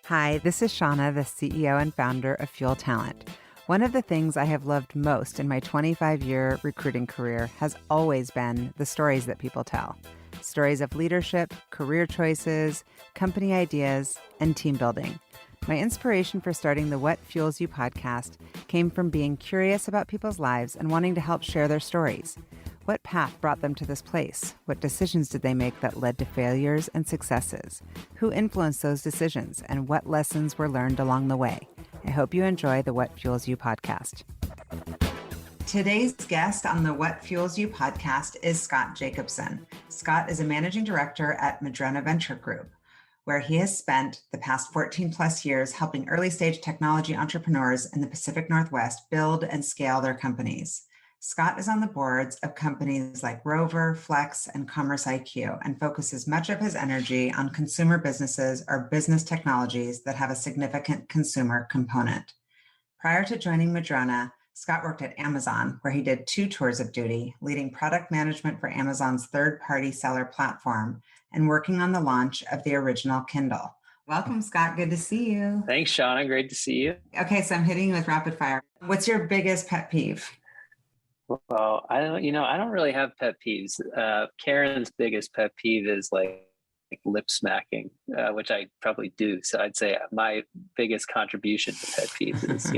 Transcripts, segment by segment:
Hi, this is Shauna, the CEO and founder of Fuel Talent. One of the things I have loved most in my 25-year recruiting career has always been the stories that people tell. Stories of leadership, career choices, company ideas, and team building. My inspiration for starting the What Fuels You podcast came from being curious about people's lives and wanting to help share their stories. What path brought them to this place? What decisions did they make that led to failures and successes? Who influenced those decisions, and what lessons were learned along the way? I hope you enjoy the What Fuels You podcast. Today's guest on the What Fuels You podcast is Scott Jacobson. Scott is a managing director at Madrona Venture Group, where he has spent the past 14 plus years helping early stage technology entrepreneurs in the Pacific Northwest build and scale their companies. Scott is on the boards of companies like Rover, Flex, and Commerce IQ, and focuses much of his energy on consumer businesses or business technologies that have a significant consumer component. Prior to joining Madrona, Scott worked at Amazon, where he did 2 tours of duty, leading product management for Amazon's third-party seller platform and working on the launch of the original Kindle. Welcome, Scott. Good to see you. Thanks, Shauna. Great to see you. Okay, so I'm hitting you with rapid fire. What's your biggest pet peeve? Well, I don't really have pet peeves. Karen's biggest pet peeve is like lip smacking, which I probably do. So I'd say my biggest contribution to pet peeves is,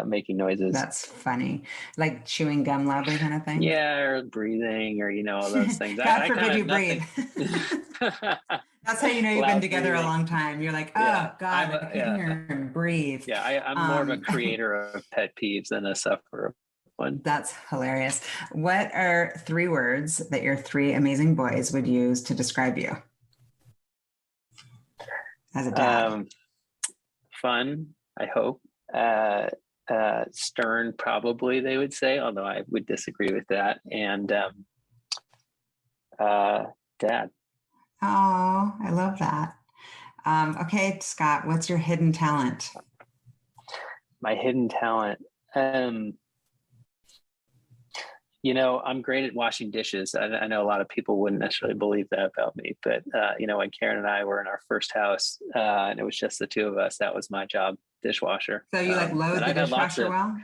making noises. That's funny. Like chewing gum loudly kind of thing? Yeah, or breathing or, all those things. God forbid you breathe. That's how you know you've been together breathing. A long time. You're like, oh, God, I can hear him breathe. Yeah, I'm more of a creator of pet peeves than a sufferer of one. That's hilarious. What are 3 words that your 3 amazing boys would use to describe you as a dad? Fun, I hope. Stern, probably they would say, although I would disagree with that. And dad. Oh, I love that. Okay, Scott, what's your hidden talent? My hidden talent. I'm great at washing dishes. I know a lot of people wouldn't necessarily believe that about me, but when Karen and I were in our first house, and it was just the 2 of us, that was my job, dishwasher. So you load the dishwasher well?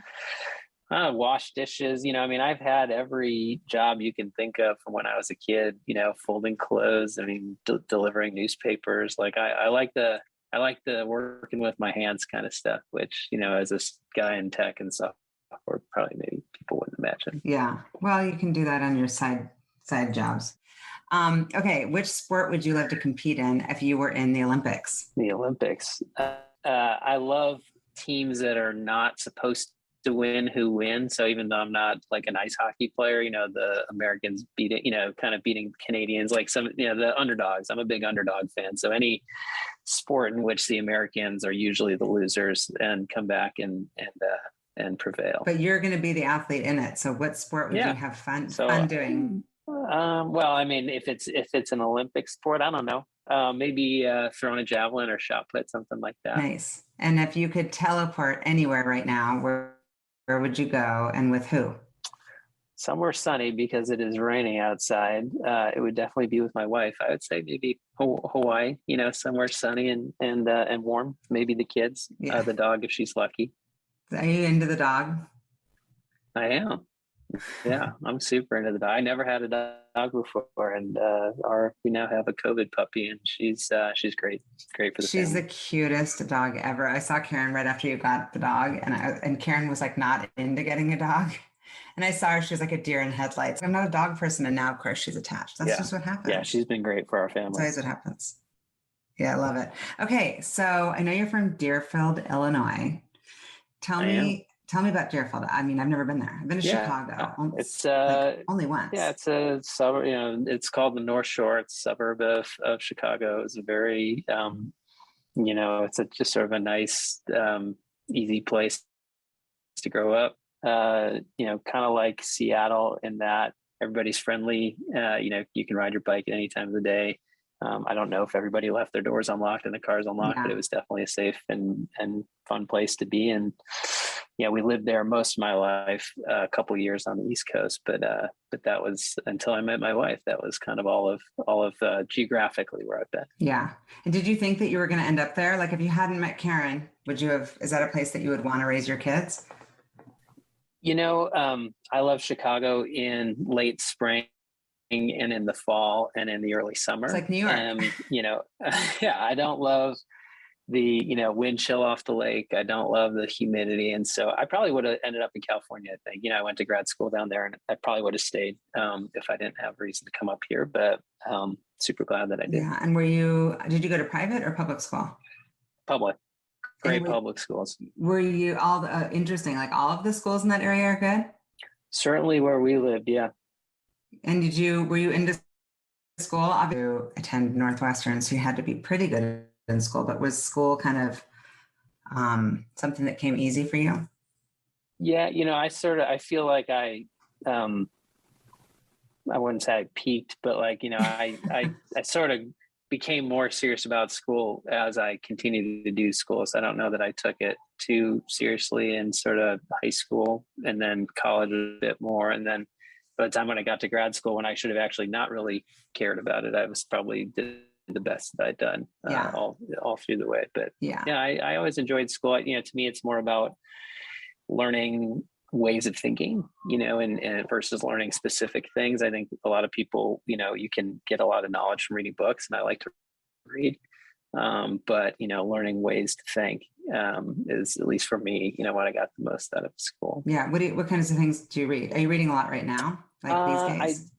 Wash dishes. I've had every job you can think of from when I was a kid. Folding clothes. Delivering newspapers. Like I like the working with my hands kind of stuff, which as a guy in tech and stuff, or probably maybe people wouldn't imagine. Yeah. Well, you can do that on your side jobs. Okay. Which sport would you love to compete in if you were in the Olympics? The Olympics. I love teams that are not supposed to win who win. So even though I'm not like an ice hockey player, the Americans beating Canadians, like some, the underdogs. I'm a big underdog fan. So any sport in which the Americans are usually the losers and come back and prevail. But you're going to be the athlete in it. So what sport would you have fun doing? If it's an Olympic sport, I don't know. Maybe throwing a javelin or shot put, something like that. Nice. And if you could teleport anywhere right now, where would you go and with who? Somewhere sunny because it is raining outside. It would definitely be with my wife. I would say maybe Hawaii, somewhere sunny and warm. Maybe the kids, the dog if she's lucky. Are you into the dog? I am. Yeah, I'm super into the dog. I never had a dog before, and we now have a COVID puppy, and she's great. Great for the She's family. The cutest dog ever. I saw Karen right after you got the dog, and Karen was like not into getting a dog. And I saw her, she was like a deer in headlights. I'm not a dog person, and now of course she's attached. That's just what happens. Yeah, she's been great for our family. That's always what happens. Yeah, I love it. Okay, so I know you're from Deerfield, Illinois. Tell me about Deerfield. I've never been there. I've been to Chicago. It's only once. Yeah, it's a suburb. It's called the North Shore. It's a suburb of Chicago. It's a very, it's just sort of a nice, easy place to grow up. Kind of like Seattle in that everybody's friendly. You can ride your bike at any time of the day. I don't know if everybody left their doors unlocked and the cars unlocked, but it was definitely a safe and fun place to be. And we lived there most of my life, a couple of years on the East Coast, but that was until I met my wife. That was kind of all of geographically where I've been. Yeah. And did you think that you were going to end up there? Like if you hadn't met Karen, would you have, is that a place that you would want to raise your kids? I love Chicago in late spring and in the fall and in the early summer. It's like New York. Yeah, I don't love the, wind chill off the lake. I don't love the humidity. And so I probably would have ended up in California. I think, I went to grad school down there and I probably would have stayed if I didn't have reason to come up here, but super glad that I did. Yeah. And did you go to private or public school? Public. Great public schools. Were you interesting, like all of the schools in that area are good? Certainly where we lived. Yeah. And were you into school? Obviously you attend Northwestern, so you had to be pretty good in school, but was school kind of something that came easy for you? Yeah. I feel like I wouldn't say I peaked, but I sort of became more serious about school as I continued to do school. So I don't know that I took it too seriously in sort of high school and then college a bit more. And then by the time when I got to grad school, when I should have actually not really cared about it, I was probably did the best that I'd done all through the way. But I always enjoyed school. To me, it's more about learning ways of thinking, and versus learning specific things. I think a lot of people, you can get a lot of knowledge from reading books, and I like to read. But learning ways to think is, at least for me, what I got the most out of school. Yeah. What kinds of things do you read? Are you reading a lot right now? Like these days?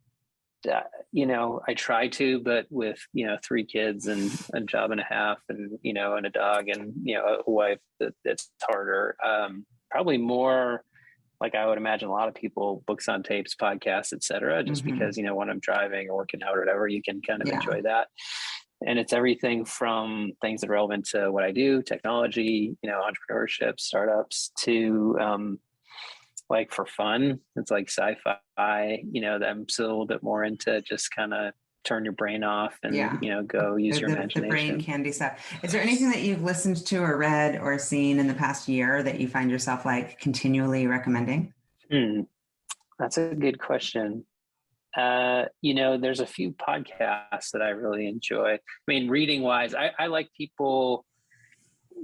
I try to, but with 3 kids and a job and a half, and and a dog, and a wife, that's harder. Probably more. Like I would imagine a lot of people, books on tapes, podcasts, et cetera, just because, when I'm driving or working out or whatever, you can kind of enjoy that. And it's everything from things that are relevant to what I do, technology, entrepreneurship, startups, to like for fun, it's like sci-fi, I'm still a little bit more into just kind of turn your brain off and, go use your imagination. The brain candy stuff. Is there anything that you've listened to or read or seen in the past year that you find yourself like continually recommending? That's a good question. There's a few podcasts that I really enjoy. I mean, reading wise, I like people,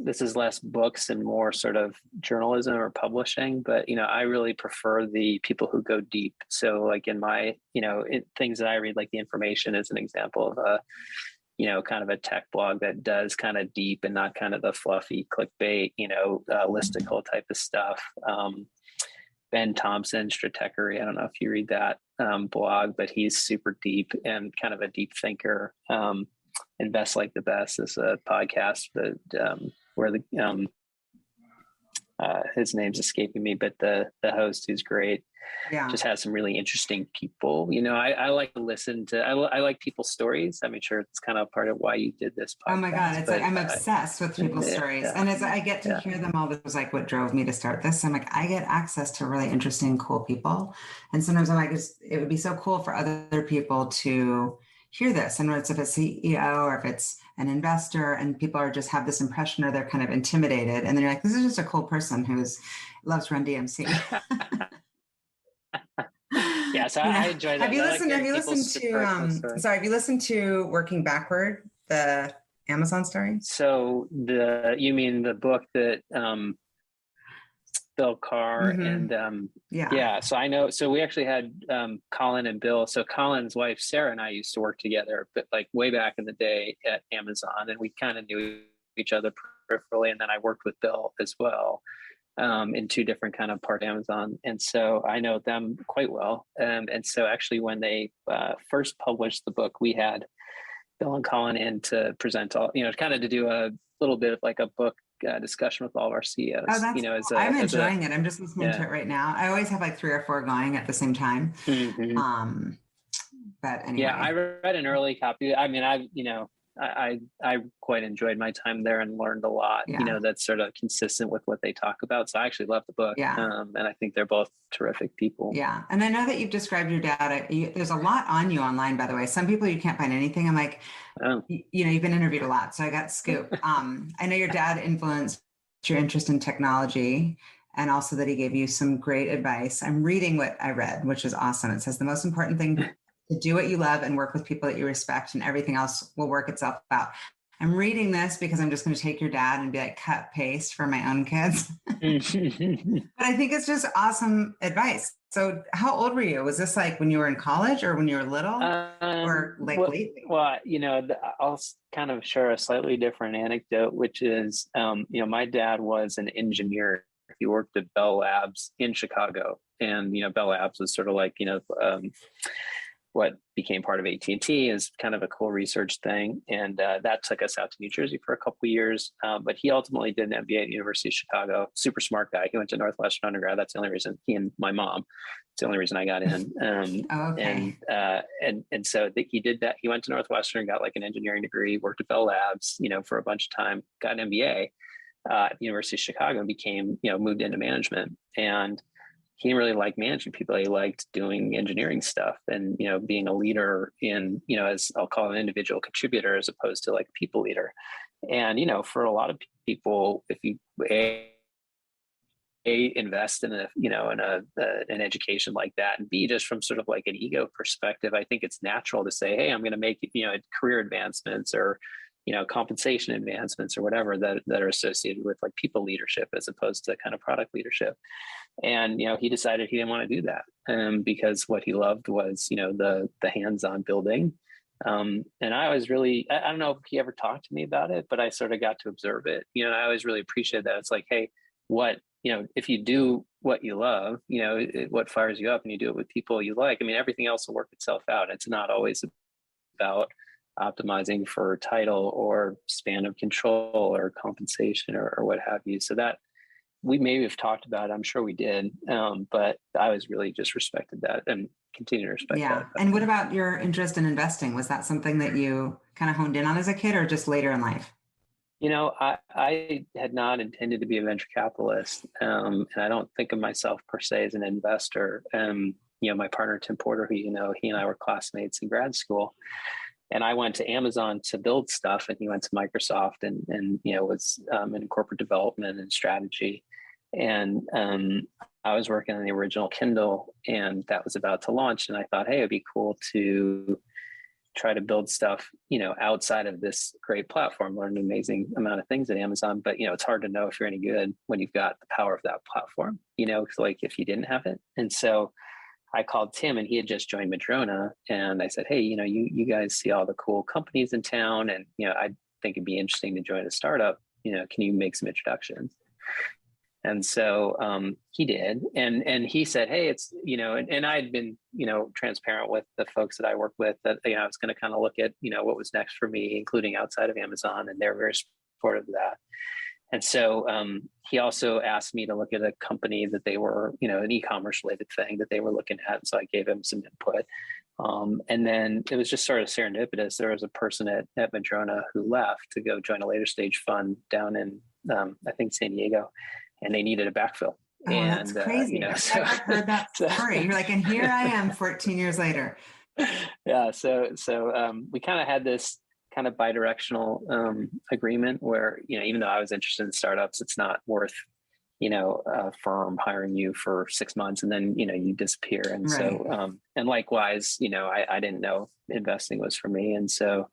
this is less books and more sort of journalism or publishing, but, I really prefer the people who go deep. So like in my, things that I read, like The Information is an example of a, kind of a tech blog that does kind of deep and not kind of the fluffy clickbait, listicle type of stuff. Ben Thompson, Stratechery, I don't know if you read that blog, but he's super deep and kind of a deep thinker. Invest Like the Best is a podcast that where the his name's escaping me, but the host, who's great, just has some really interesting people. I like to listen to, I like people's stories. I'm sure it's kind of part of why you did this podcast. Oh my God. It's like, I'm obsessed with people's stories. Yeah. And as I get to hear them all, this was like what drove me to start this. I'm like, I get access to really interesting, cool people. And sometimes I'm like, it would be so cool for other people to hear this. And whether it's if it's a CEO or if it's an investor, and people are just have this impression or they're kind of intimidated. And then you're like, this is just a cool person loves Run DMC. Yeah, so I enjoy that. Have you listened to Working Backward, the Amazon story? So you mean the book that Bill Carr and so I know, so we actually had Colin and Bill. So Colin's wife Sarah and I used to work together, but like way back in the day at Amazon, and we kind of knew each other peripherally. And then I worked with Bill as well in 2 different kind of part Amazon, and so I know them quite well. And so actually when they first published the book, we had Bill and Colin in to present all, kind of to do a little bit of like a book discussion with all of our CEOs. I'm enjoying it. I'm just listening to it right now. I always have like 3 or 4 going at the same time. But anyway. Yeah, I read an early copy. I mean, I quite enjoyed my time there and learned a lot, that's sort of consistent with what they talk about. So I actually love the book. And I think they're both terrific people. Yeah. And I know that you've described your dad. There's a lot on you online, by the way. Some people you can't find anything. I'm like, you've been interviewed a lot. So I got scoop. I know your dad influenced your interest in technology and also that he gave you some great advice. I'm reading what I read, which is awesome. It says the most important thing to do what you love and work with people that you respect, and everything else will work itself out. I'm reading this because I'm just going to take your dad and be like, cut paste for my own kids. But I think it's just awesome advice. So how old were you? Was this like when you were in college or when you were little or like lately? Well, I'll kind of share a slightly different anecdote, which is, my dad was an engineer. He worked at Bell Labs in Chicago, and, Bell Labs was sort of like, what became part of AT&T is kind of a cool research thing. And that took us out to New Jersey for a couple of years. But he ultimately did an MBA at the University of Chicago. Super smart guy. He went to Northwestern undergrad. That's the only reason he and my mom, it's the only reason I got in. Okay. And so he did that. He went to Northwestern, got like an engineering degree, worked at Bell Labs, for a bunch of time, got an MBA at the University of Chicago, and became, moved into management. And he didn't really like managing people. He liked doing engineering stuff and, being a leader in, as I'll call an individual contributor as opposed to like people leader. And, for a lot of people, if you invest in an education like that, and B, just from sort of like an ego perspective, I think it's natural to say, hey, I'm going to make, career advancements or, compensation advancements or whatever that are associated with like people leadership as opposed to kind of product leadership. And, he decided he didn't want to do that because what he loved was, the hands-on building. And I always really, I don't know if he ever talked to me about it, but I sort of got to observe it. I always really appreciate that. It's like, hey, if you do what you love, what fires you up and you do it with people you like, everything else will work itself out. It's not always about optimizing for title or span of control or compensation or what have you. So that we maybe have talked about it. I'm sure we did. But I was really just respected that and continue to respect that. Yeah. And what about your interest in investing? Was that something that you kind of honed in on as a kid or just later in life? I had not intended to be a venture capitalist. And I don't think of myself per se as an investor. My partner, Tim Porter, who, he and I were classmates in grad school. And I went to Amazon to build stuff, and he went to Microsoft and was in corporate development and strategy. And I was working on the original Kindle, and that was about to launch. And I thought, hey, it'd be cool to try to build stuff, outside of this great platform. Learned an amazing amount of things at Amazon, but it's hard to know if you're any good when you've got the power of that platform. Like if you didn't have it. And so I called Tim, and he had just joined Madrona, and I said, hey, you guys see all the cool companies in town, and I think it'd be interesting to join a startup. Can you make some introductions? And so he did, and he said, hey, it's and I had been transparent with the folks that I work with that I was going to kind of look at what was next for me, including outside of Amazon, and they're very supportive of that. And so he also asked me to look at a company that they were, an e-commerce related thing that they were looking at. And so I gave him some input. And then it was just sort of serendipitous. There was a person at Madrona who left to go join a later stage fund down in, I think, San Diego, and they needed a backfill. Oh, and, that's crazy. I've never heard that story. You're like, and here I am 14 years later. Yeah. So we kind of had this kind of bidirectional agreement where, even though I was interested in startups, it's not worth, a firm hiring you for 6 months and then, you disappear. And right. So, and likewise, I didn't know investing was for me. And so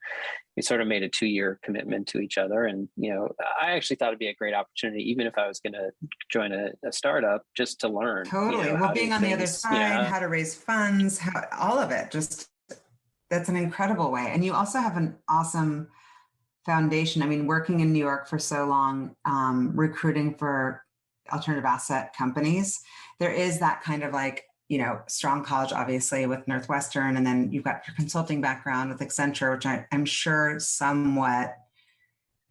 we sort of made a 2-year commitment to each other. And, I actually thought it'd be a great opportunity, even if I was going to join a startup, just to learn. Totally. Well, being on the other side, how to raise funds, all of it, just that's an incredible way. And you also have an awesome foundation. Working in New York for so long, recruiting for alternative asset companies, there is that kind of like, strong college, obviously, with Northwestern. And then you've got your consulting background with Accenture, which I'm sure somewhat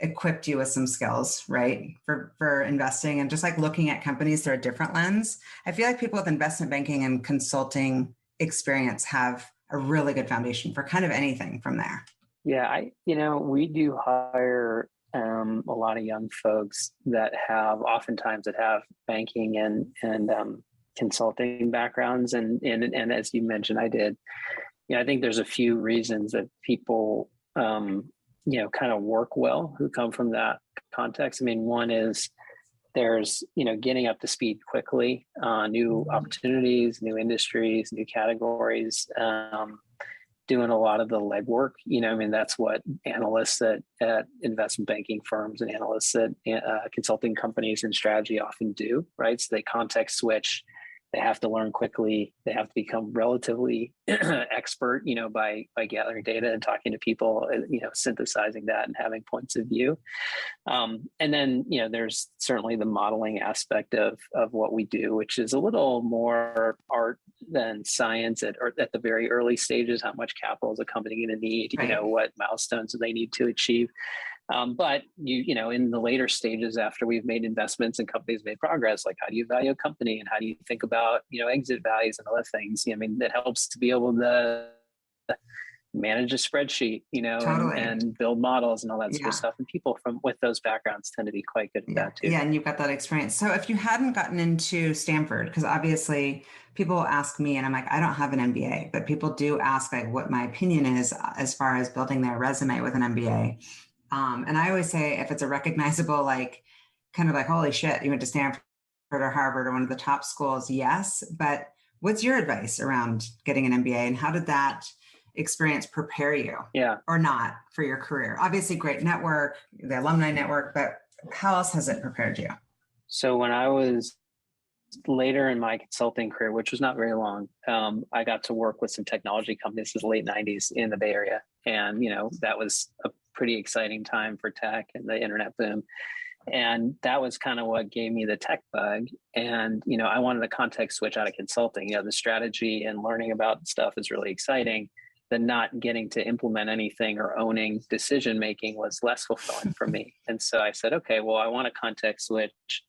equipped you with some skills, right? For investing and just like looking at companies through a different lens. I feel like people with investment banking and consulting experience have a really good foundation for kind of anything from there. Yeah, we do hire a lot of young folks that oftentimes have banking and consulting backgrounds, and as you mentioned, I did. I think there's a few reasons that people kind of work well who come from that context. One is there's, getting up to speed quickly, new opportunities, new industries, new categories, doing a lot of the legwork. That's what analysts at investment banking firms and analysts at consulting companies and strategy often do, right? So they context switch. They have to learn quickly. They have to become relatively expert, by gathering data and talking to people, synthesizing that and having points of view. And then, there's certainly the modeling aspect of what we do, which is a little more art than science at the very early stages. How much capital is a company going to need? Right. What milestones do they need to achieve? But in the later stages, after we've made investments and companies made progress, like how do you value a company and how do you think about, exit values and other things? That helps to be able to manage a spreadsheet, Totally. and build models and all that sort Yeah. of stuff. And people with those backgrounds tend to be quite good at that too. Yeah, and you've got that experience. So if you hadn't gotten into Stanford, because obviously people ask me, and I'm like, I don't have an MBA, but people do ask like what my opinion is as far as building their resume with an MBA. And I always say if it's a recognizable, like kind of like, holy shit, you went to Stanford or Harvard or one of the top schools, yes. But what's your advice around getting an MBA, and how did that experience prepare you or not for your career? Obviously great network, the alumni network, but how else has it prepared you? So when I was later in my consulting career, which was not very long, I got to work with some technology companies in the late 90s in the Bay Area. And, that was a pretty exciting time for tech and the internet boom. And that was kind of what gave me the tech bug. And, I wanted a context switch out of consulting. The strategy and learning about stuff is really exciting. The not getting to implement anything or owning decision making was less fulfilling for me. And so I said, okay, well, I want a context switch.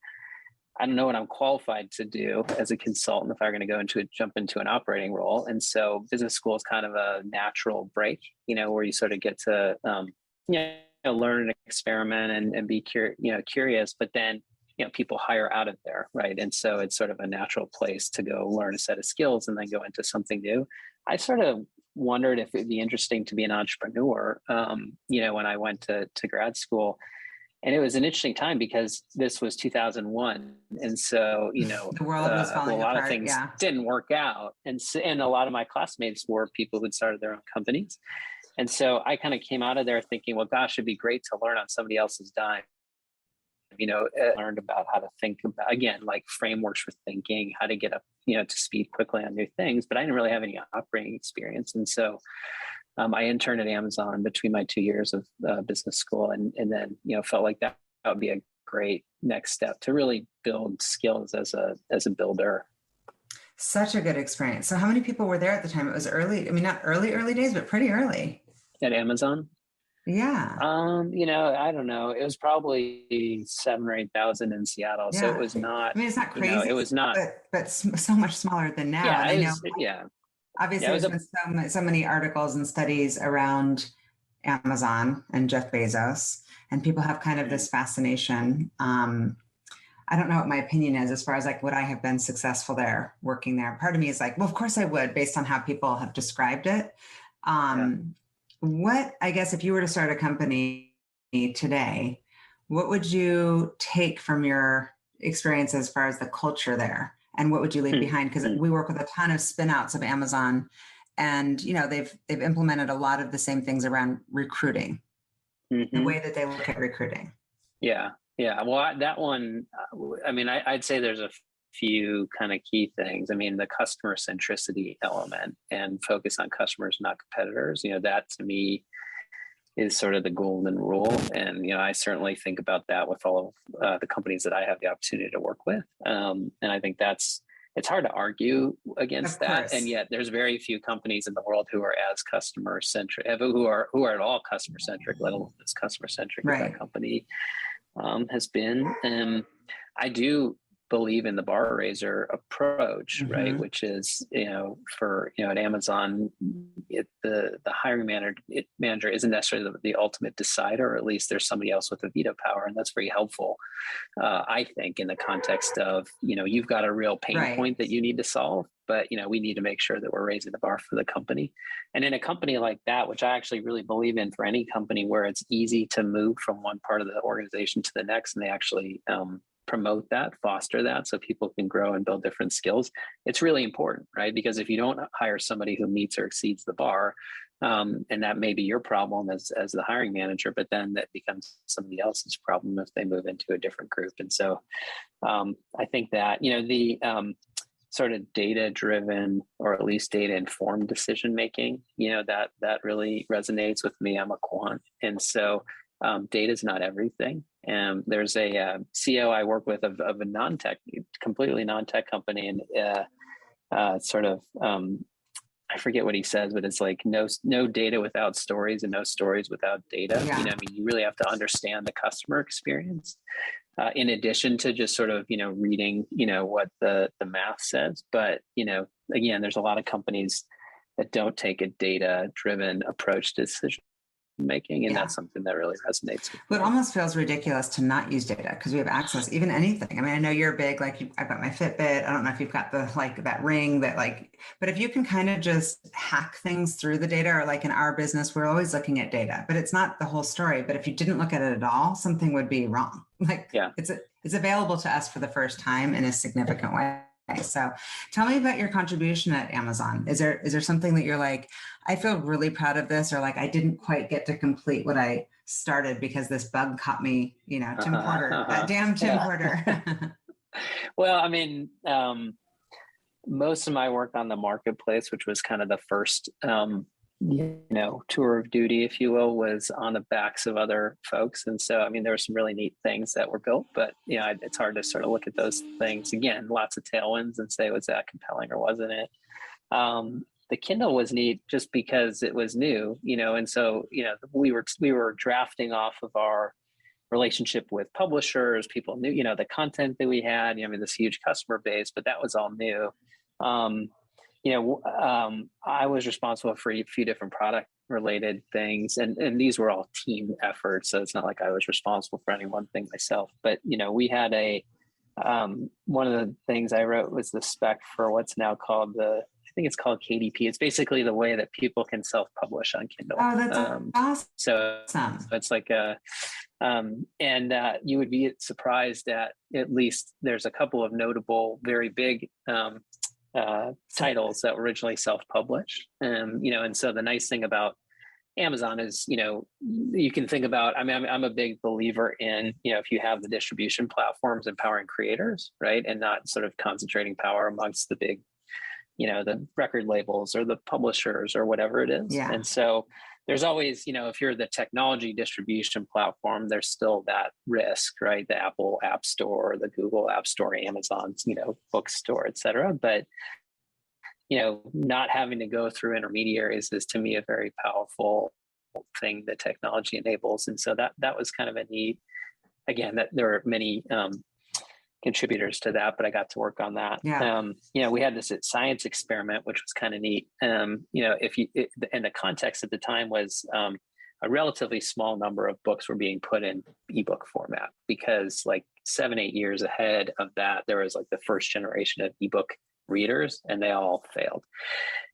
I don't know what I'm qualified to do as a consultant if I'm going to jump into an operating role. And so business school is kind of a natural break, where you sort of get to, learn and experiment and be curious, but then, people hire out of there. Right. And so it's sort of a natural place to go learn a set of skills and then go into something new. I sort of wondered if it'd be interesting to be an entrepreneur, when I went to grad school. And it was an interesting time because this was 2001. And so, the world was falling a lot apart, of things didn't work out. And a lot of my classmates were people who'd started their own companies. And so I kind of came out of there thinking, well, gosh, it'd be great to learn on somebody else's dime. Learned about how to think about, again, like frameworks for thinking, how to get up, to speed quickly on new things. But I didn't really have any operating experience. And so I interned at Amazon between my 2 years of business school, and then felt like that would be a great next step to really build skills as a builder. Such a good experience. So how many people were there at the time? It was early. I mean, not early days, but pretty early. At Amazon? Yeah. I don't know. It was probably 7,000 or 8,000 in Seattle. Yeah. So it was not. I mean, it's not crazy. It was not, but so much smaller than now. Yeah, and obviously, there's been so many articles and studies around Amazon and Jeff Bezos, and people have kind of this fascination. I don't know what my opinion is as far as like, would I have been successful there, working there? Part of me is like, well, of course I would, based on how people have described it. What, I guess, if you were to start a company today, what would you take from your experience as far as the culture there? And what would you leave behind? Because we work with a ton of spin-outs of Amazon, and they've implemented a lot of the same things around recruiting, the way that they look at recruiting. Yeah. Well, that one, I mean, I'd say there's a few kind of key things. I mean, the customer centricity element and focus on customers, not competitors. That to me is sort of the golden rule. And, I certainly think about that with all of the companies that I have the opportunity to work with. And I think it's hard to argue against that. And yet there's very few companies in the world who are as customer centric, who are at all customer centric, let alone as customer centric as that company has been. I do believe in the bar raiser approach, right? Which is, at Amazon, the hiring manager isn't necessarily the ultimate decider, or at least there's somebody else with a veto power. And that's very helpful, I think, in the context of, you've got a real pain point that you need to solve, but, we need to make sure that we're raising the bar for the company. And in a company like that, which I actually really believe in for any company where it's easy to move from one part of the organization to the next, and they actually, promote that, foster that, so people can grow and build different skills. It's really important, right? Because if you don't hire somebody who meets or exceeds the bar, and that may be your problem as the hiring manager, but then that becomes somebody else's problem if they move into a different group. And so I think that, the sort of data driven, or at least data informed decision making, that really resonates with me. I'm a quant. And so data is not everything. And there's a CEO I work with of a non-tech, completely non-tech company, and I forget what he says, but it's like no data without stories, and no stories without data. Yeah. You really have to understand the customer experience, in addition to just sort of reading what the math says. But again, there's a lot of companies that don't take a data driven approach to decision making, and that's something that really resonates with me. Well, it almost feels ridiculous to not use data, because we have access, even anything. I mean, I know you're big, I've got my Fitbit. I don't know if you've got that ring but if you can kind of just hack things through the data, or in our business, we're always looking at data, but it's not the whole story. But if you didn't look at it at all, something would be wrong. It's available to us for the first time in a significant way. So tell me about your contribution at Amazon. Is there something that you're like, I feel really proud of this, or I didn't quite get to complete what I started because this bug caught me, Tim Porter, that damn Tim Porter. Well, I mean, most of my work on the marketplace, which was kind of the first, tour of duty, if you will, was on the backs of other folks. And so, I mean, there were some really neat things that were built, but it's hard to sort of look at those things again, lots of tailwinds, and say, was that compelling or wasn't it? The Kindle was neat just because it was new, and so, we were drafting off of our relationship with publishers. People knew, the content that we had, this huge customer base, but that was all new. I was responsible for a few different product related things, and these were all team efforts. So it's not like I was responsible for any one thing myself, but, we had one of the things I wrote was the spec for what's now called I think it's called KDP. It's basically the way that people can self-publish on Kindle. Oh, that's awesome. So it's like you would be surprised at least there's a couple of notable, very big, titles that were originally self-published. And so the nice thing about Amazon is, you can think about, I'm a big believer in, if you have the distribution platforms empowering creators, right? And not sort of concentrating power amongst the big, the record labels or the publishers or whatever it is. Yeah. And so there's always, if you're the technology distribution platform, there's still that risk, right? The Apple App Store, the Google App Store, Amazon's, bookstore, et cetera. But, not having to go through intermediaries is, to me, a very powerful thing that technology enables. And so that was kind of a neat, again, that there are many contributors to that, but I got to work on that. Yeah. We had this science experiment, which was kind of neat. And the context at the time was a relatively small number of books were being put in ebook format, because 7-8 years ahead of that, there was the first generation of ebook readers, and they all failed.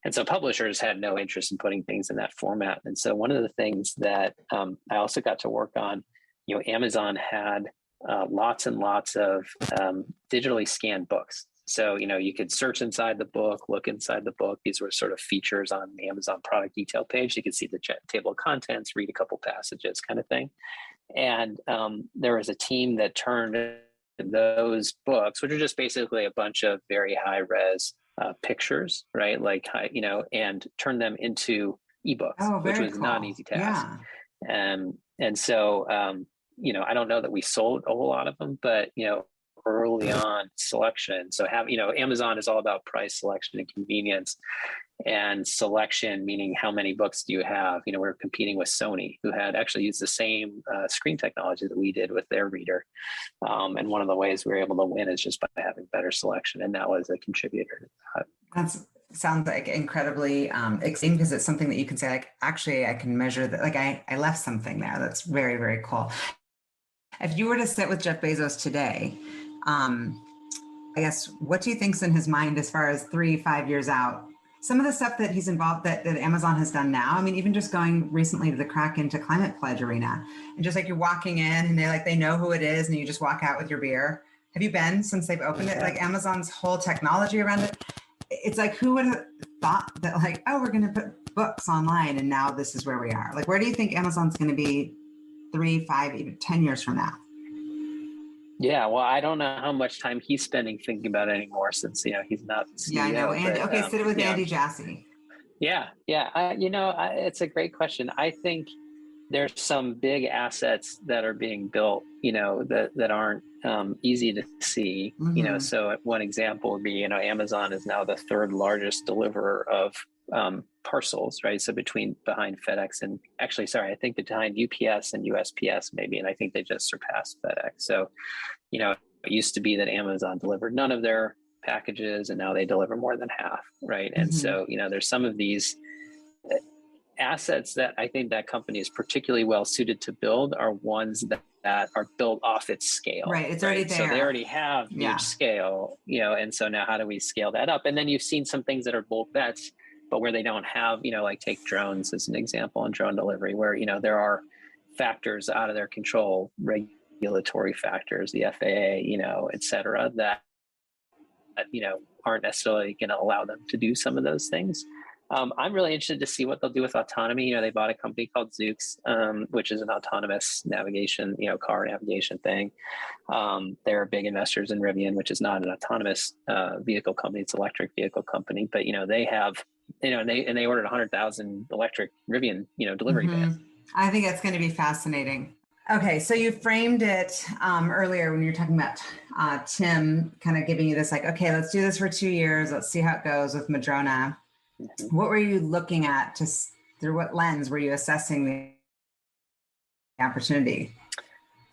And so publishers had no interest in putting things in that format. And so one of the things that I also got to work on, Amazon had lots and lots of digitally scanned books. So, you could search inside the book, look inside the book. These were sort of features on the Amazon product detail page. You could see the table of contents, read a couple passages, kind of thing. And there was a team that turned those books, which are just basically a bunch of very high res pictures, right? And turned them into ebooks, which was not an easy task. Yeah. And so, I don't know that we sold a whole lot of them, but, early on selection. So Amazon is all about price, selection, and convenience. And selection, meaning how many books do you have? We're competing with Sony, who had actually used the same screen technology that we did with their reader. And one of the ways we were able to win is just by having better selection. And that was a contributor to that. That sounds incredibly exciting, because it's something that you can say, actually, I can measure that. I left something there. That's very, very cool. If you were to sit with Jeff Bezos today, I guess, what do you think's in his mind as far as 3-5 years out? Some of the stuff that he's involved, that Amazon has done now. Even just going recently to the Crack into Climate Pledge arena, and just you're walking in and they know who it is, and you just walk out with your beer. Have you been since they've opened it? Like Amazon's whole technology around it. It's like, who would have thought that like, oh, we're going to put books online and now this is where we are. Like, where do you think Amazon's going to be 3, 5, even 10 years from now? Yeah, well, I don't know how much time he's spending thinking about it anymore since, he's not the CEO. Yeah, I know. And but, okay, sit it with Andy Jassy. Yeah. It's a great question. I think there's some big assets that are being built, that aren't easy to see. So one example would be, Amazon is now the third largest deliverer of parcels, right? So behind FedEx and actually, sorry, I think behind UPS and USPS maybe, and I think they just surpassed FedEx. So, it used to be that Amazon delivered none of their packages and now they deliver more than half, right? And so, there's some of these assets that I think that company is particularly well suited to build are ones that are built off its scale. Right. It's already there. So they already have huge scale, and so now how do we scale that up? And then you've seen some things that are bold bets, but where they don't have, like take drones as an example and drone delivery, where, there are factors out of their control, regulatory factors, the FAA, et cetera, that aren't necessarily going to allow them to do some of those things. I'm really interested to see what they'll do with autonomy. They bought a company called Zoox, which is an autonomous navigation, car navigation thing. They're big investors in Rivian, which is not an autonomous vehicle company; it's an electric vehicle company. But they have, and they ordered 100,000 electric Rivian, delivery vans. I think that's going to be fascinating. Okay, so you framed it earlier when you were talking about Tim kind of giving you this, like, okay, let's do this for 2 years. Let's see how it goes with Madrona. What were you looking at? Through what lens were you assessing the opportunity?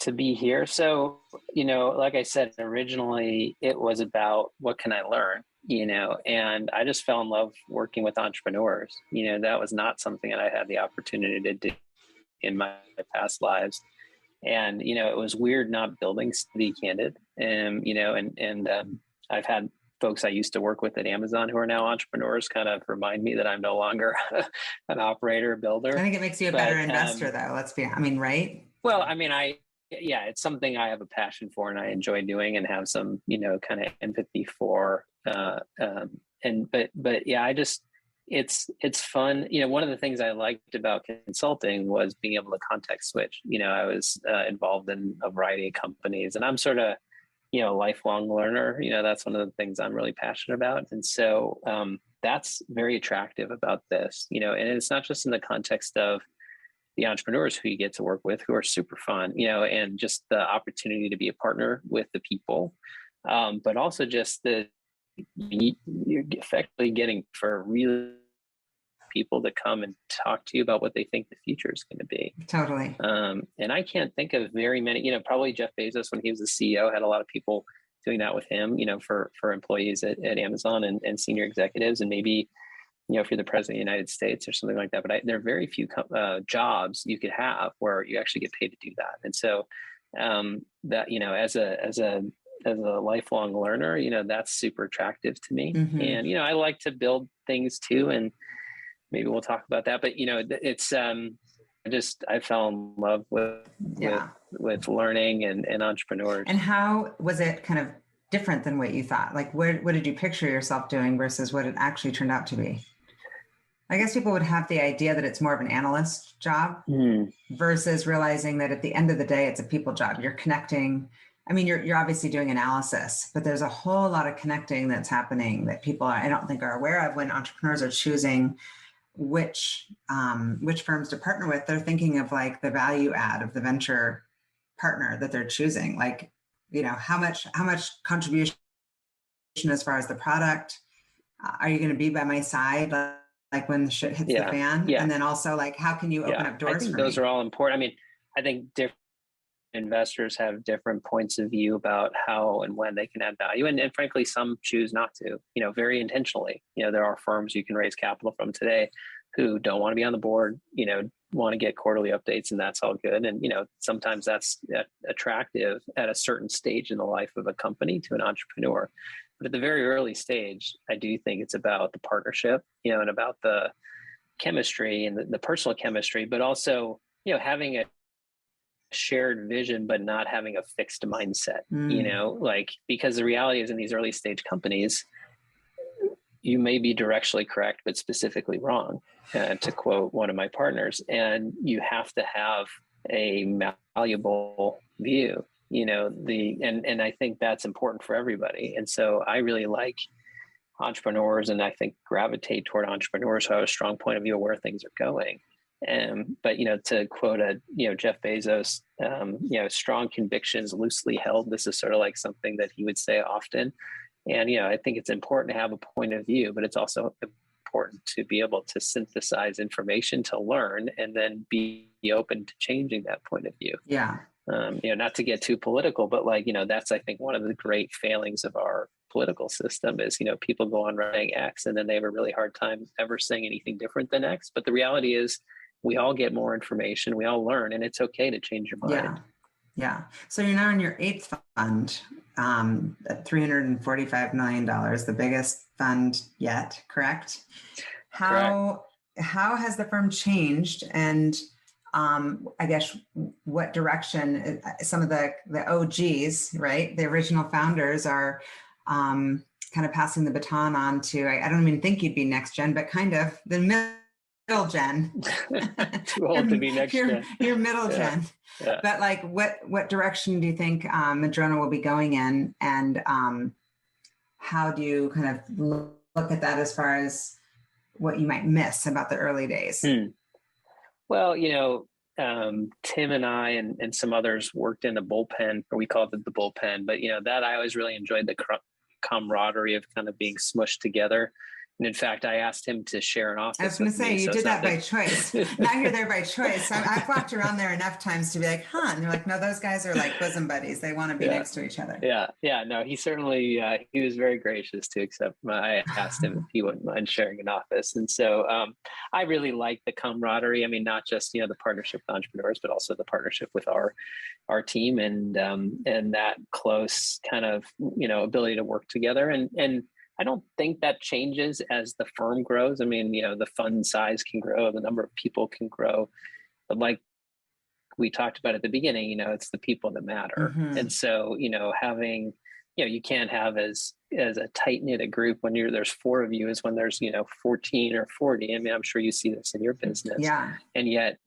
To be here. So, like I said, originally it was about what can I learn, and I just fell in love working with entrepreneurs. That was not something that I had the opportunity to do in my past lives. And, it was weird not building, to be candid. And I've had folks I used to work with at Amazon who are now entrepreneurs kind of remind me that I'm no longer an operator, builder. I think it makes you a better investor though. Right? Well, it's something I have a passion for and I enjoy doing and have some, kind of empathy for. It's fun. One of the things I liked about consulting was being able to context switch. I was involved in a variety of companies and I'm sort of, lifelong learner. That's one of the things I'm really passionate about. And so that's very attractive about this, and it's not just in the context of the entrepreneurs who you get to work with who are super fun, and just the opportunity to be a partner with the people, but also just you're effectively getting for real people to come and talk to you about what they think the future is going to be. Totally. And I can't think of very many, probably Jeff Bezos, when he was the CEO, had a lot of people doing that with him, for employees at Amazon and senior executives. And maybe, if you're the president of the United States or something like that, but there are very few jobs you could have where you actually get paid to do that. And so that, as a lifelong learner, that's super attractive to me. And, I like to build things too. And maybe we'll talk about that, but it's, I fell in love with learning and entrepreneurs. And how was it kind of different than what you thought? Like, what did you picture yourself doing versus what it actually turned out to be? I guess people would have the idea that it's more of an analyst job versus realizing that at the end of the day, it's a people job. You're connecting. I mean, you're obviously doing analysis, but there's a whole lot of connecting that's happening that people I don't think are aware of when entrepreneurs are choosing which firms to partner with. They're thinking of like the value add of the venture partner that they're choosing. Like, how much contribution as far as the product, are you going to be by my side? Like when the shit hits the fan, and then also like, how can you open up doors? I think those are all important. I mean, I think different investors have different points of view about how and when they can add value. And frankly, some choose not to, very intentionally. There are firms you can raise capital from today who don't want to be on the board, want to get quarterly updates, and that's all good. And, sometimes that's attractive at a certain stage in the life of a company to an entrepreneur. But at the very early stage, I do think it's about the partnership, and about the chemistry and the personal chemistry, but also, having shared vision, but not having a fixed mindset, Mm. like, because the reality is in these early stage companies, you may be directionally correct, but specifically wrong, to quote one of my partners. And you have to have a malleable view, and I think that's important for everybody. And so I really like entrepreneurs, and I think gravitate toward entrepreneurs who have a strong point of view of where things are going. But to quote Jeff Bezos, strong convictions loosely held. This is sort of like something that he would say often. And I think it's important to have a point of view, but it's also important to be able to synthesize information to learn, and then be open to changing that point of view. Yeah. Not to get too political, but that's, I think, one of the great failings of our political system is, people go on writing X and then they have a really hard time ever saying anything different than X. But the reality is we all get more information, we all learn, and it's okay to change your mind. Yeah. So you're now in your 8th fund, at $345 million, the biggest fund yet, correct? How has the firm changed? And I guess what direction some of the OGs, right? The original founders are kind of passing the baton on to, I don't even think you'd be next gen, but kind of the middle gen. Too old to be next gen. You're middle gen. Yeah. But like, what direction do you think Madrona will be going in? And how do you kind of look at that as far as what you might miss about the early days? Well, Tim and I and some others worked in the bullpen, or we called it the bullpen, but that I always really enjoyed the camaraderie of kind of being smushed together. And in fact, I asked him to share an office. I was going to say, you did that by choice. Now you're there by choice. I've walked around there enough times to be like, huh? And they're like, no, those guys are like bosom buddies. They want to be next to each other. Yeah. No, he certainly, he was very gracious to accept I asked him if he wouldn't mind sharing an office. And so I really like the camaraderie. I mean, not just, the partnership with entrepreneurs, but also the partnership with our team, and that close kind of, ability to work together. And I don't think that changes as the firm grows. I mean, the fund size can grow, the number of people can grow, but like we talked about at the beginning, it's the people that matter. Mm-hmm. And so, having, you can't have as a tight knit a group when there's 4 of you as when there's, 14 or 40. I mean, I'm sure you see this in your business. Yeah. And yet,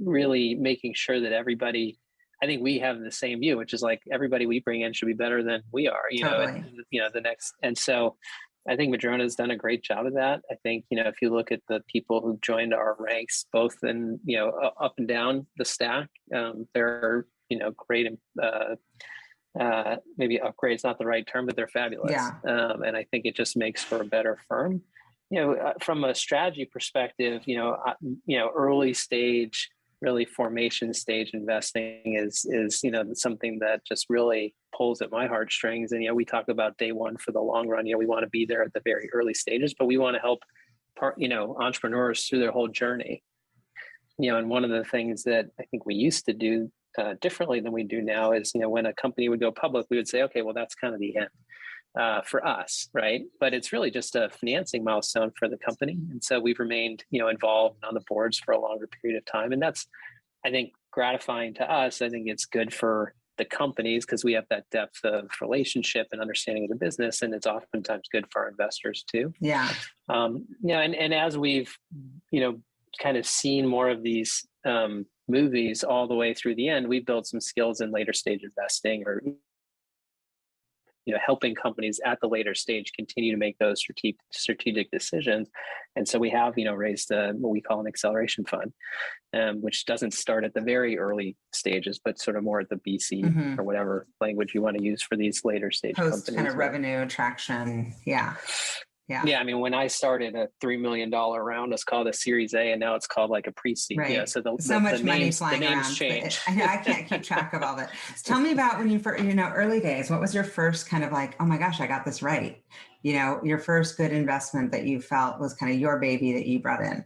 really making sure that everybody, I think we have the same view, which is like everybody we bring in should be better than we are, totally. The next. And so I think Madrona has done a great job of that. I think, if you look at the people who've joined our ranks, both in, up and down the stack, they're, great. Maybe upgrade's not the right term, but they're fabulous. Yeah. And I think it just makes for a better firm. From a strategy perspective, early stage, really formation stage investing is something that just really pulls at my heartstrings. And we talk about day one for the long run. We want to be there at the very early stages, but we want to help entrepreneurs through their whole journey. And one of the things that I think we used to do differently than we do now is when a company would go public, we would say, okay, well, that's kind of the end for us, right? But it's really just a financing milestone for the company. And so we've remained, involved on the boards for a longer period of time. And that's, I think, gratifying to us. I think it's good for the companies because we have that depth of relationship and understanding of the business. And it's oftentimes good for our investors too. Yeah. And as we've, kind of seen more of these movies all the way through the end, we built some skills in later stage investing, or helping companies at the later stage continue to make those strategic decisions. And so we have, raised what we call an acceleration fund, which doesn't start at the very early stages, but sort of more at the BC or whatever language you want to use for these later stage post companies. Kind of revenue attraction. Yeah. I mean, when I started, a $3 million round was called a Series A, and now it's called like a pre-seed. Right. So much money flying around. Change. I can't keep track of all that. So tell me about when you first, early days. What was your first kind of like, oh my gosh, I got this right? Your first good investment that you felt was kind of your baby that you brought in.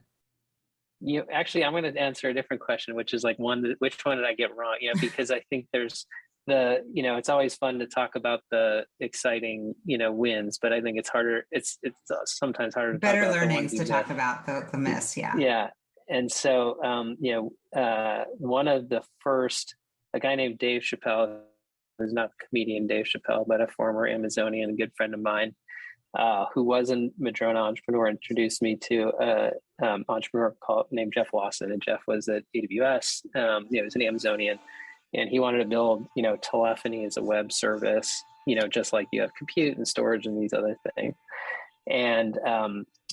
Actually, I'm going to answer a different question, which is like which one did I get wrong? Because I think there's it's always fun to talk about the exciting, wins, but I think it's harder. It's sometimes harder to better talk about learnings to talk about the miss. Yeah. Yeah. And so, one of the first a guy named Dave Chappelle, who's not the comedian Dave Chappelle, but a former Amazonian, good friend of mine, who was a Madrona entrepreneur, introduced me to entrepreneur named Jeff Lawson. And Jeff was at AWS. He was an Amazonian, and he wanted to build, telephony as a web service, just like you have compute and storage and these other things. And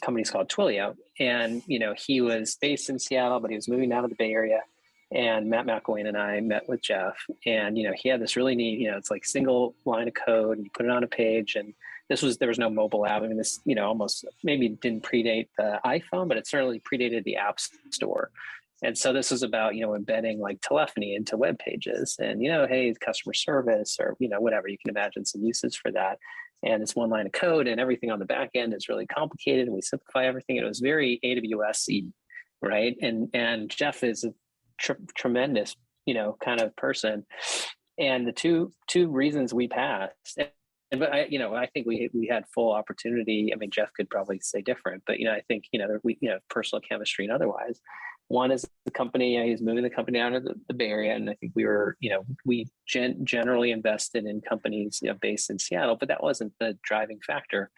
company's called Twilio. And, he was based in Seattle, but he was moving out of the Bay Area. And Matt McElwain and I met with Jeff, and, he had this really neat, it's like single line of code, and you put it on a page. And there was no mobile app. I mean, this, almost maybe didn't predate the iPhone, but it certainly predated the App Store. And so this was about, embedding like telephony into web pages and, hey, customer service or, whatever. You can imagine some uses for that. And it's one line of code, and everything on the back end is really complicated, and we simplify everything. It was very AWS-y, right? And Jeff is a tremendous, kind of person. And the two reasons we passed, but I think we had full opportunity. I mean, Jeff could probably say different, but I think we personal chemistry and otherwise. One is the company. He's moving the company out of the Bay Area, and I think we were we generally invested in companies based in Seattle, but that wasn't the driving factor.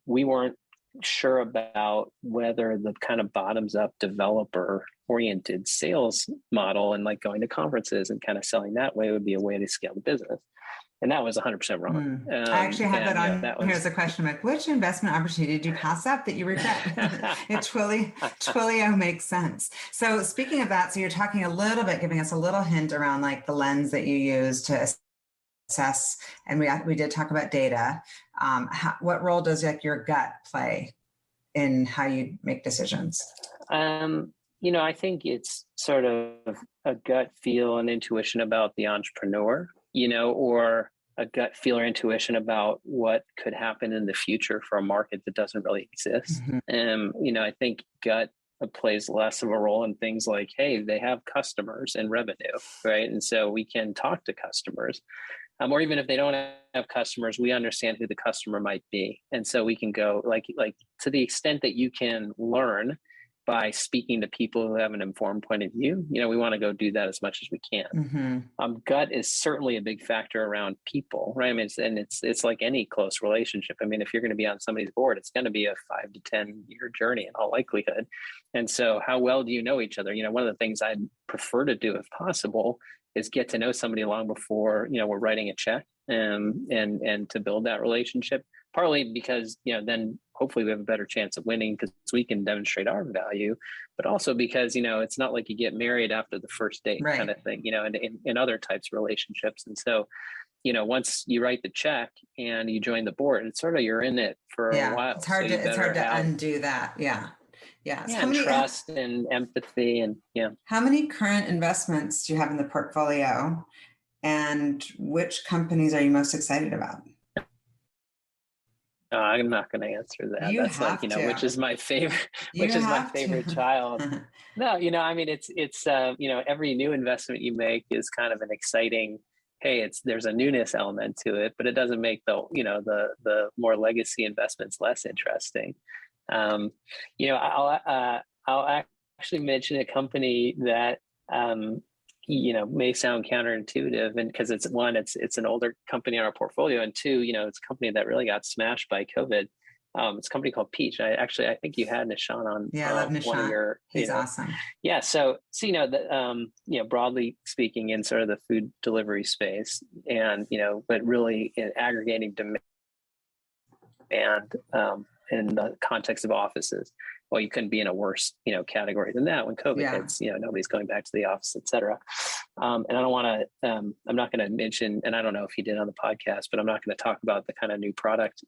We weren't sure about whether the kind of bottoms up developer oriented sales model and like going to conferences and kind of selling that way would be a way to scale the business. And that was 100% wrong. I actually have that on. Here's a question: like, which investment opportunity did you pass up that you regret? Twilio makes sense. So speaking of that, so you're talking a little bit, giving us a little hint around like the lens that you use to assess, and we did talk about data. What role does like your gut play in how you make decisions? I think it's sort of a gut feel and intuition about the entrepreneur, or a gut feel or intuition about what could happen in the future for a market that doesn't really exist. Mm-hmm. I think gut plays less of a role in things like, hey, they have customers and revenue, right? And so we can talk to customers. Or even if they don't have customers, we understand who the customer might be. And so we can go like to the extent that you can learn by speaking to people who have an informed point of view, we want to go do that as much as we can. Mm-hmm. Gut is certainly a big factor around people, right? I mean, it's like any close relationship. I mean, if you're going to be on somebody's board, it's going to be a 5 to 10 year journey in all likelihood. And so how well do you know each other? One of the things I'd prefer to do if possible is get to know somebody long before, we're writing a check and to build that relationship, partly because, then hopefully we have a better chance of winning because we can demonstrate our value, but also because, it's not like you get married after the first date, right, kind of thing, and in other types of relationships. And so, once you write the check and you join the board, it's sort of, you're in it for a while. It's hard to undo that. Yeah. Yeah. Trust and empathy and How many current investments do you have in the portfolio, and which companies are you most excited about? I'm not going to answer that. That's like, which is my favorite, child. No, I mean, it's every new investment you make is kind of an exciting, hey, there's a newness element to it, but it doesn't make the more legacy investments less interesting. I'll actually mention a company that, may sound counterintuitive, and because it's an older company in our portfolio, and two, it's a company that really got smashed by COVID. It's a company called Peach. I think you had Nishan on. Yeah, I love Nishan. One of your, He's awesome. Yeah. So broadly speaking, in sort of the food delivery space, and but really in aggregating demand in the context of offices. Well, you couldn't be in a worse, category than that when COVID hits, nobody's going back to the office, et cetera. And I don't want to, I'm not going to mention, and I don't know if he did on the podcast, but I'm not going to talk about the kind of new product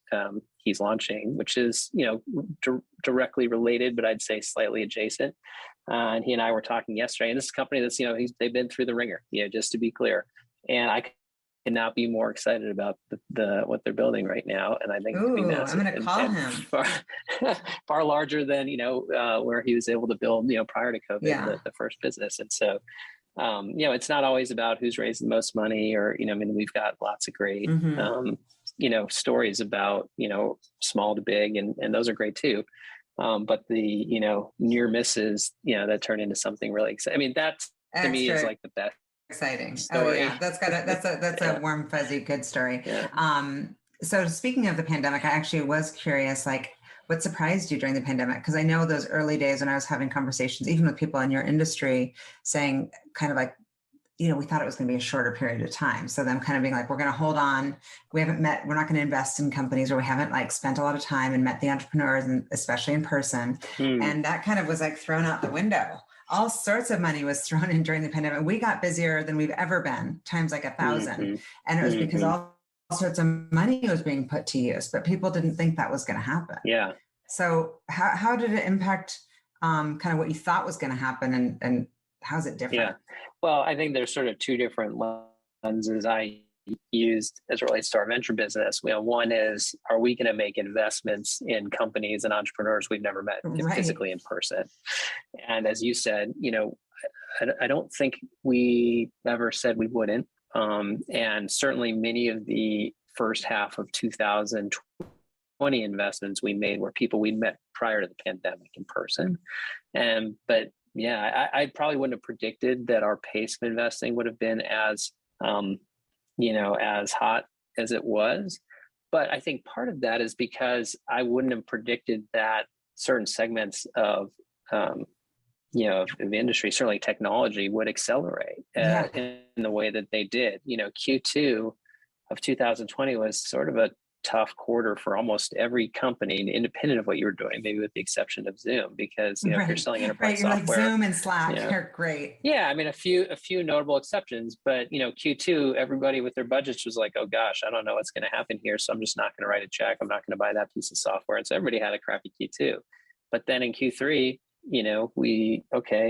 he's launching, which is, directly related, but I'd say slightly adjacent. And he and I were talking yesterday, and this is a company that's, they've been through the ringer, just to be clear. And I cannot be more excited about what they're building right now. And I think it's be massive. I'm going to call him far larger than, where he was able to build, prior to COVID, the first business. And so, it's not always about who's raised the most money or, we've got lots of great, stories about, small to big, and those are great too. But the, near misses, that turn into something really exciting. I mean, that to me is like the best exciting. Oh story. yeah, that's a Yeah. warm, fuzzy, good story. Yeah. So speaking of the pandemic, I actually was curious, like, what surprised you during the pandemic? Because I know those early days when I was having conversations, even with people in your industry, saying kind of like, we thought it was going to be a shorter period of time. So them kind of being like, we're going to hold on. We haven't met, we're not going to invest in companies, or we haven't like spent a lot of time and met the entrepreneurs, and especially in person. And that kind of was like thrown out the window. All sorts of money was thrown in during the pandemic. We got busier than we've ever been, times like 1,000. And it was because all sorts of money was being put to use, but people didn't think that was going to happen. Yeah. So how did it impact kind of what you thought was going to happen, and how's it different? Yeah. Well, I think there's sort of two different lenses I used as it relates to our venture business. One is, are we going to make investments in companies and entrepreneurs we've never met physically in person? And as you said, I don't think we ever said we wouldn't. And certainly many of the first half of 2020 investments we made were people we met prior to the pandemic in person. But yeah, I probably wouldn't have predicted that our pace of investing would have been as hot as it was. But I think part of that is because I wouldn't have predicted that certain segments of industry, certainly technology, would accelerate in the way that they did. Q2 of 2020 was sort of a tough quarter for almost every company, independent of what you were doing, maybe with the exception of Zoom, because if you're selling enterprise software, like Zoom and Slack, they're great. Yeah, I mean, a few notable exceptions, but Q2, everybody with their budgets was like, oh gosh, I don't know what's going to happen here, so I'm just not going to write a check. I'm not going to buy that piece of software, and so everybody had a crappy Q2. But then in Q3,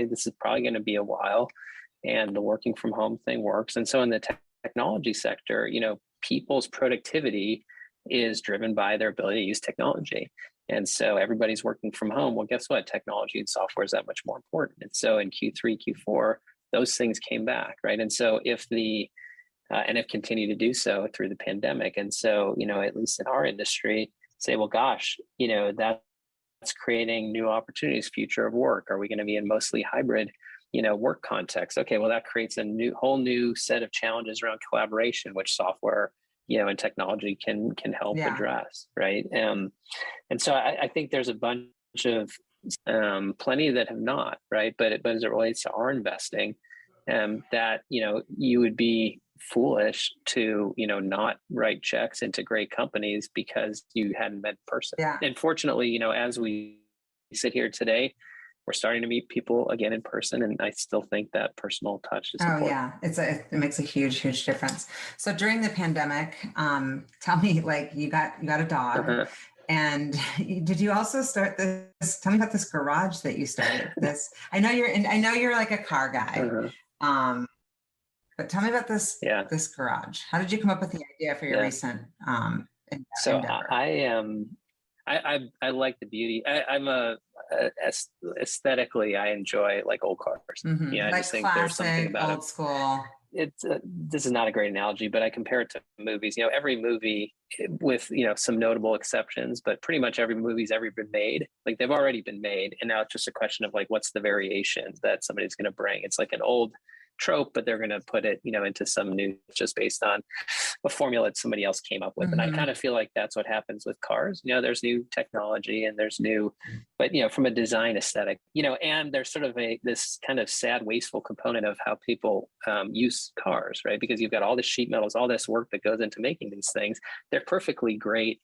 this is probably going to be a while, and the working from home thing works, and so in the technology sector, people's productivity is driven by their ability to use technology. And so everybody's working from home. Well, guess what? Technology and software is that much more important. And so in Q3, Q4, those things came back, right? And so and have continued to do so through the pandemic. And so, at least in our industry, say, well, gosh, that's creating new opportunities, future of work. Are we going to be in mostly hybrid, work context? Okay, well, that creates a whole new set of challenges around collaboration, which software and technology can help address, right? And so I think there's a bunch of plenty that have not, right? But as it relates to our investing, that you would be foolish to not write checks into great companies because you hadn't met in person. Yeah. And fortunately, as we sit here today, we're starting to meet people again in person, and I still think that personal touch is important. Yeah, it makes a huge difference. So during the pandemic, tell me, like, you got a dog, and did you also start this? Tell me about this garage that you started. I know you're like a car guy, but tell me about this garage. How did you come up with the idea for your recent endeavor? I like the beauty. I'm aesthetically, I enjoy like old cars. I just think there's something about old school. This is not a great analogy, but I compare it to movies. Every movie, with some notable exceptions, but pretty much every movie's ever been made. Like, they've already been made, and now it's just a question of like, what's the variation that somebody's going to bring. It's like an old trope, but they're going to put it into some new, just based on a formula that somebody else came up with. And I kind of feel like that's what happens with cars. There's new technology and there's new, but from a design aesthetic, and there's sort of this kind of sad, wasteful component of how people use cars, right? Because you've got all this sheet metals, all this work that goes into making these things. They're perfectly great.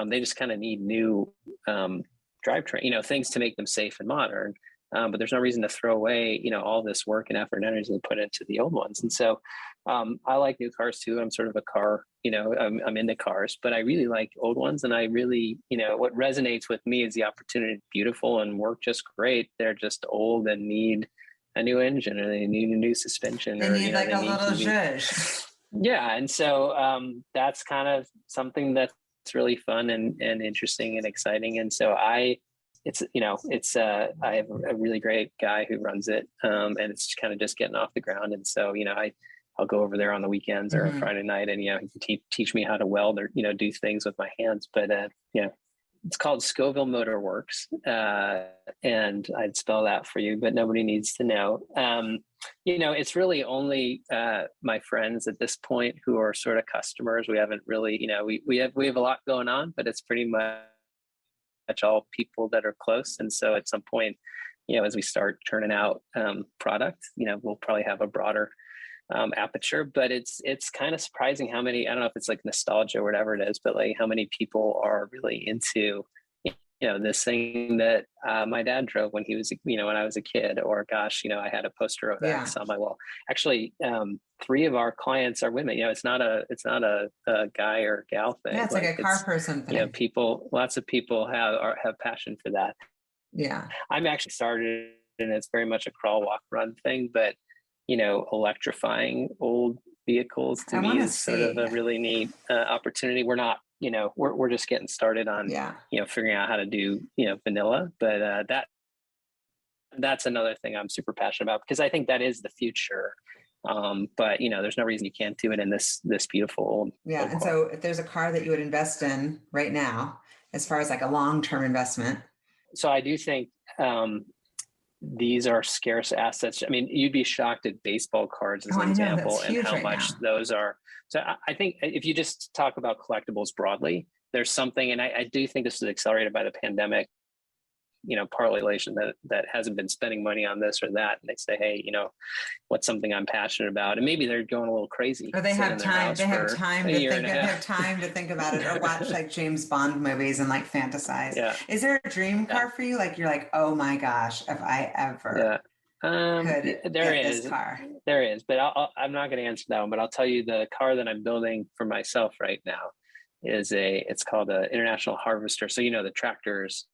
They just kind of need new drivetrain, things to make them safe and modern. But there's no reason to throw away, all this work and effort and energy and put into the old ones. And so I like new cars too. I'm sort of a car, I'm into cars, but I really like old ones. And I really, what resonates with me is the opportunity, beautiful and work just great. They're just old and need a new engine, or they need a new suspension. They need like a little zhuzh. Yeah. And so that's kind of something that's really fun and interesting and exciting. And so I have a really great guy who runs it, and it's kind of just getting off the ground. And so, I'll go over there on the weekends or a Friday night, and, he can teach me how to weld or, do things with my hands. But, it's called Scoville Motor Works. And I'd spell that for you, but nobody needs to know. It's really only my friends at this point who are sort of customers. We haven't really, we have a lot going on, but it's pretty much all people that are close. And so at some point, as we start churning out product, we'll probably have a broader aperture. But it's kind of surprising how many, I don't know if it's like nostalgia or whatever it is, but like how many people are really into this thing that my dad drove when he was, when I was a kid, or gosh, I had a poster of X on my wall. Actually, 3 of our clients are women. It's not a guy or gal thing. Yeah, it's like a car person thing. Lots of people have passion for that. Yeah. I'm actually started, and it's very much a crawl, walk, run thing, but electrifying old vehicles to me is sort of a really neat opportunity. We're not, we're just getting started on, figuring out how to do, vanilla, but that's another thing I'm super passionate about, because I think that is the future. But there's no reason you can't do it in this beautiful old. Yeah. And so if there's a car that you would invest in right now, as far as like a long-term investment. So I do think, these are scarce assets. I mean, you'd be shocked at baseball cards as an example, and how much those are. So I think if you just talk about collectibles broadly, there's something, and I do think this is accelerated by the pandemic, partly relation that hasn't been spending money on this or that. And they say, hey, what's something I'm passionate about? And maybe they're going a little crazy. Or they have time. They have time to think about it, or watch like James Bond movies and like fantasize. Yeah. Is there a dream car for you? Like you're like, oh my gosh, if I ever could get this car. There is, but I'm not going to answer that one. But I'll tell you, the car that I'm building for myself right now it's called a International Harvester. So the tractors.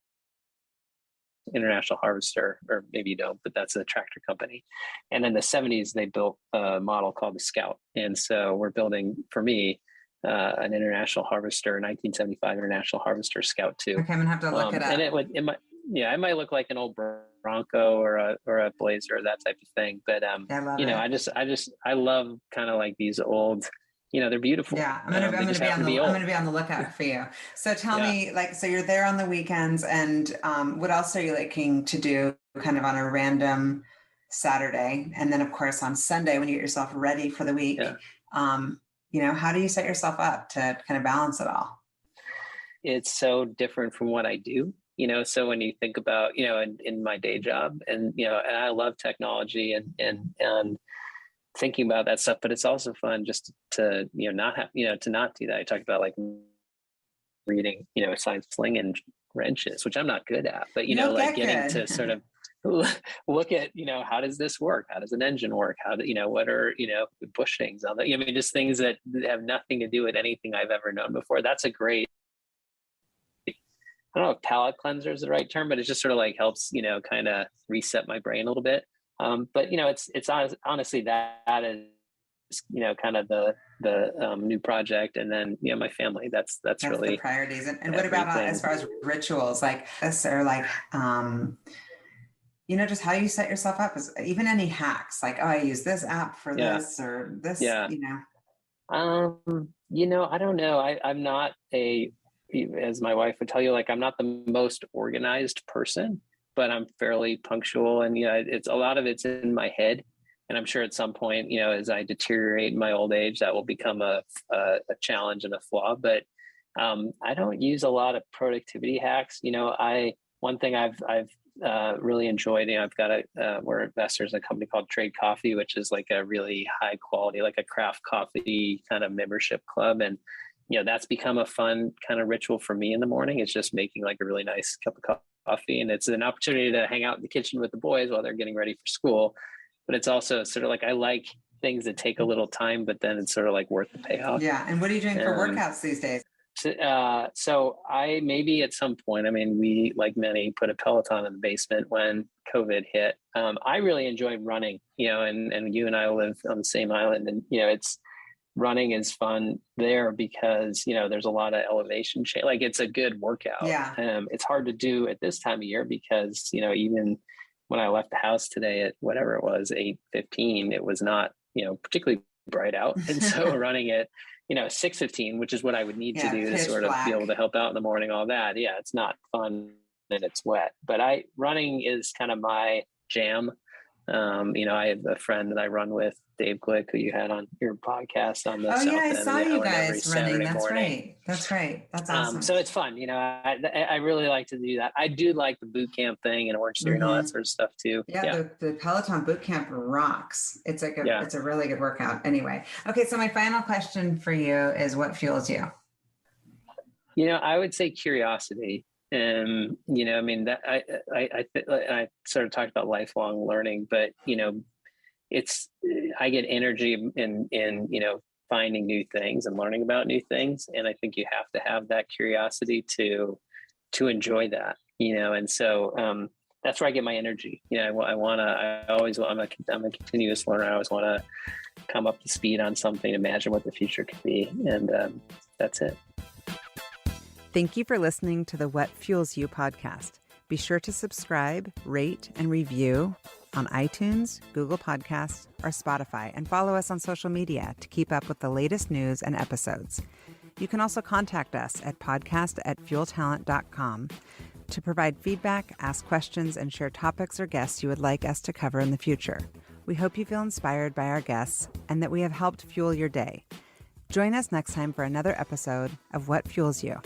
International Harvester, or maybe you don't, but that's a tractor company. And in the 70s, they built a model called the Scout. And so we're building, for me, an International Harvester, 1975 International Harvester Scout 2. Okay, I'm gonna have to look it up. And it might look like an old Bronco or a Blazer, that type of thing. But I love kind of like these old. They're beautiful. Yeah, I'm gonna be on the lookout for you. So tell me, so you're there on the weekends, and what else are you liking to do, kind of on a random Saturday, and then of course on Sunday when you get yourself ready for the week? How do you set yourself up to kind of balance it all? It's so different from what I do. So when you think about, in my day job, and and I love technology and thinking about that stuff, but it's also fun just to not have to not do that. I talked about like reading science slinging wrenches, which I'm not good at, but getting to sort of look at how does this work, how does an engine work, how do what are bushings on that, just things that have nothing to do with anything I've ever known before. That's a great, I don't know if palate cleanser is the right term, but it just sort of like helps kind of reset my brain a little bit. But it's honestly that is kind of the new project, and then my family. That's really the priorities. And what about as far as rituals like this, or like just how you set yourself up? Is even any hacks like, oh, I use this app for this or this? I don't know. I'm not as my wife would tell you, like I'm not the most organized person, but I'm fairly punctual, and it's a lot of it's in my head, and I'm sure at some point, as I deteriorate in my old age, that will become a challenge and a flaw. But I don't use a lot of productivity hacks. One thing I've really enjoyed. I've got we're investors in a company called Trade Coffee, which is like a really high quality, like a craft coffee kind of membership club, and that's become a fun kind of ritual for me in the morning. It's just making like a really nice cup of coffee, and it's an opportunity to hang out in the kitchen with the boys while they're getting ready for school. But it's also sort of like, I like things that take a little time, but then it's sort of like worth the payoff. Yeah. And what are you doing for workouts these days? So I maybe at some point, we, like many, put a Peloton in the basement when COVID hit. I really enjoyed running, and you and I live on the same island, and running is fun there because there's a lot of elevation change. Like it's a good workout. Yeah. It's hard to do at this time of year because even when I left the house today at whatever it was, 8:15, it was not particularly bright out, and so running at 6:15, which is what I would need to do to sort of be able to help out in the morning, all that. Yeah, it's not fun and it's wet, but running is kind of my jam. I have a friend that I run with, Dave Glick, who you had on your podcast on the Oh South yeah, I End saw of the you hour every guys running. Saturday That's morning. right. That's right. That's awesome. So it's fun. I really like to do that. I do like the boot camp thing and Orange Theory and all that sort of stuff too. Yeah. The Peloton boot camp rocks. It's like it's a really good workout. Anyway. Okay. So my final question for you is, what fuels you? I would say curiosity. I mean, that I sort of talked about lifelong learning, but I get energy in finding new things and learning about new things, and I think you have to have that curiosity to enjoy that. And so that's where I get my energy. I'm a continuous learner. I always want to come up to speed on something, imagine what the future could be, and that's it. Thank you for listening to the What Fuels You podcast. Be sure to subscribe, rate, and review on iTunes, Google Podcasts, or Spotify, and follow us on social media to keep up with the latest news and episodes. You can also contact us at podcast@fueltalent.com to provide feedback, ask questions, and share topics or guests you would like us to cover in the future. We hope you feel inspired by our guests and that we have helped fuel your day. Join us next time for another episode of What Fuels You.